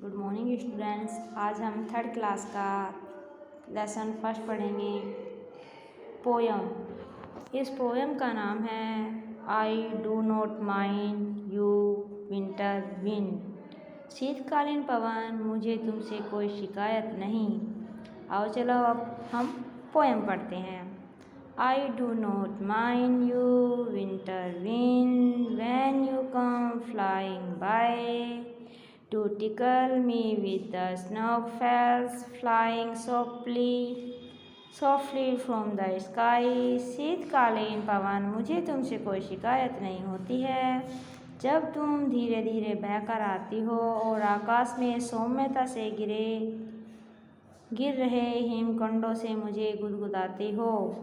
Good morning students. आज हम third class का लेसन फर्स्ट पढ़ेंगे, पोयम। इस पोयम का नाम है आई do not mind you winter wind. शीतकालीन पवन, मुझे तुमसे कोई शिकायत नहीं। आओ चलो अब हम पोयम पढ़ते हैं। I do not mind you winter wind when you come flying by to tickle me with the snowflakes flying softly from the sky। शीतकालीन पवन, मुझे तुमसे कोई शिकायत नहीं होती है जब तुम धीरे धीरे बहकर आती हो और आकाश में सौम्यता से गिर रहे हिमखंडों से मुझे गुदगुदाती हो।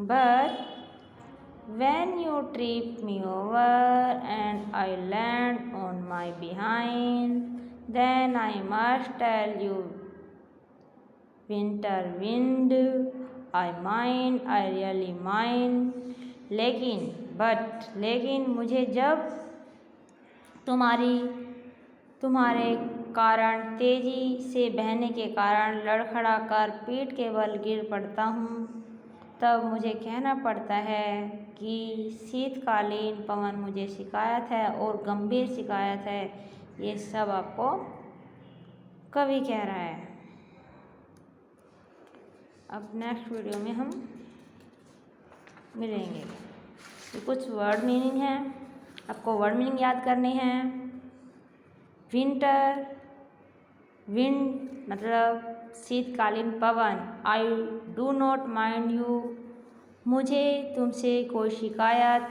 But when you trip me over and I land on my behind, then I must tell you, winter wind, I mind, I really mind। लेकिन मुझे जब तुम्हारे कारण तेजी से बहने के कारण लड़खड़ा कर पीठ के बल गिर पड़ता हूँ, तब मुझे कहना पड़ता है कि शीतकालीन पवन मुझे शिकायत है और गंभीर शिकायत है। ये सब आपको कवि कह रहा है। अब नेक्स्ट वीडियो में हम मिलेंगे। ये कुछ वर्ड मीनिंग है, आपको वर्ड मीनिंग याद करने हैं। विंटर विंड मतलब शीतकालीन पवन। I do not mind you, मुझे तुमसे कोई शिकायत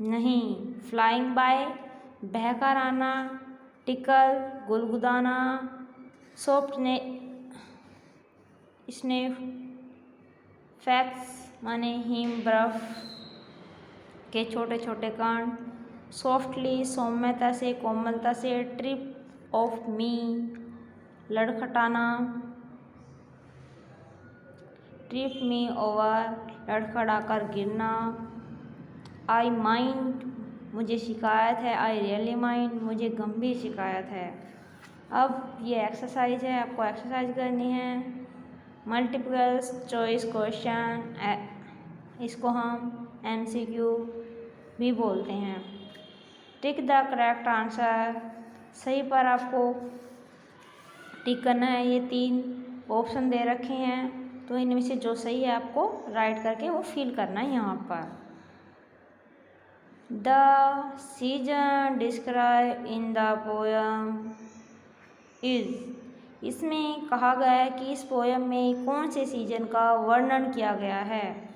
नहीं। फ्लाइंग बाय, बहकर आना। टिकल, गुदगुदाना। सॉफ्ट स्ने फैक्स माने हिम बर्फ के छोटे छोटे कण। सॉफ्टली, सौम्यता से, कोमलता से। ट्रिप ऑफ मी, लड़खटाना। ट्रिप मी ओवर, लड़खड़ा कर गिरना। आई माइंड, मुझे शिकायत है। आई रियली माइंड, मुझे गंभीर शिकायत है। अब ये एक्सरसाइज है, आपको एक्सरसाइज करनी है। मल्टीपल चॉइस क्वेश्चन, इसको हम MCQ भी बोलते हैं। टिक द करेक्ट आंसर, सही पर आपको टिक करना है। ये 3 ऑप्शन दे रखे हैं, तो इनमें से जो सही है आपको राइट करके वो फिल करना है यहाँ पर। The season describe in the poem is, इसमें कहा गया है कि इस पोयम में कौन से सीजन का वर्णन किया गया है।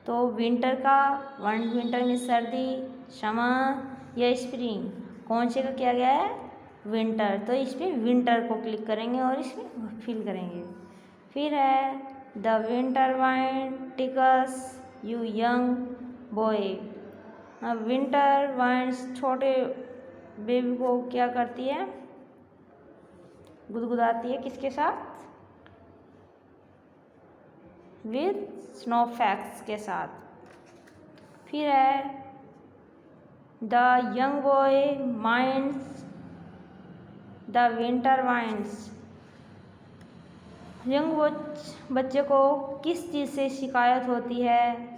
तो विंटर का, विंटर में सर्दी, समर या स्प्रिंग, कौन से का किया गया है? विंटर। तो इसमें विंटर को क्लिक करेंगे और इसमें फिल करेंगे। फिर है the winter wind tickles you young boy. Winter winds छोटे बेबी को क्या करती है? गुदगुदाती है। किसके साथ? विद स्नोफैक्स के साथ। फिर है the young boy minds the winter winds. Young बच्चे को किस चीज़ से शिकायत होती है?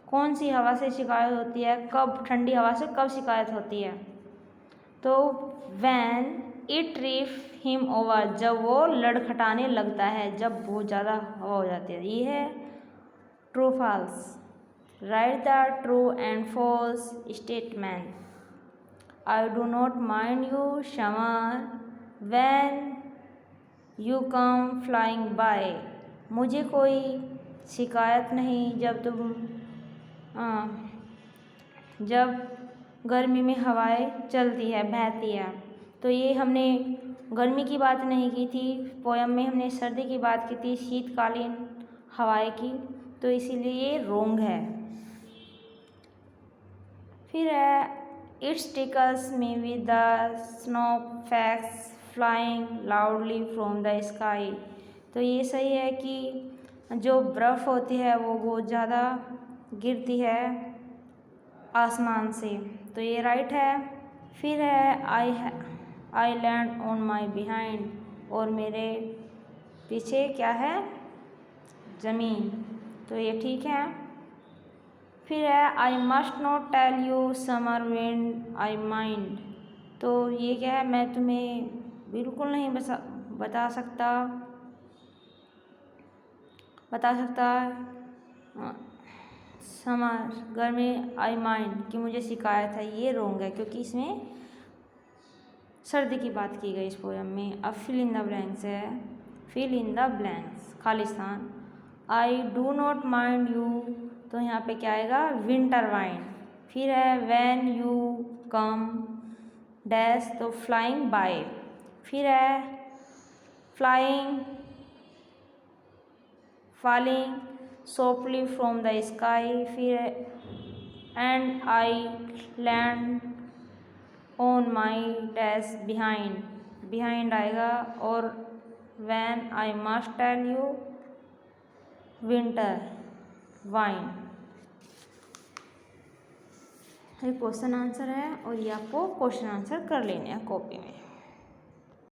कौन सी हवा से शिकायत होती है? कब? ठंडी हवा से कब शिकायत होती है? तो when it trip him over, जब वो लड़खटाने लगता है, जब बहुत ज़्यादा हवा हो जाती है। ये है true false. Write the true and false statement. I do not mind you summer when you come flying by, मुझे कोई शिकायत नहीं जब गर्मी में हवाएं चलती है, बहती है। तो ये हमने गर्मी की बात नहीं की थी, पोयम में हमने सर्दी की बात की थी, शीतकालीन हवाएं की, तो इसीलिए ये रोंग है। फिर है it's tickles me with the snow fax flying loudly from the sky. तो ये सही है कि जो बर्फ़ होती है वो बहुत ज़्यादा गिरती है आसमान से, तो ये राइट है। फिर है आई लैंड ऑन माई बिहाइंड, और मेरे पीछे क्या है, ज़मीन। तो ये ठीक है। फिर है I must not tell you summer wind I mind, तो ये क्या है, मैं तुम्हें बिल्कुल नहीं बता सकता समर गर्मी आई माइंड कि मुझे शिकायत है। ये रोंग है क्योंकि इसमें सर्दी की बात की गई इस पोएम में। अब फिल इन द ब्लैंक्स है, fill in the blanks, Khalistan. I do not mind you, तो यहाँ पे क्या आएगा, विंटर वाइन। फिर है व्हेन यू कम डैश, तो फ्लाइंग बाय। फिर है falling softly from the sky. फिर and I land on my dash behind आएगा, और when I must tell you winter wine. ये क्वेश्चन आंसर है और ये आपको क्वेश्चन आंसर कर लेने हैं कॉपी में।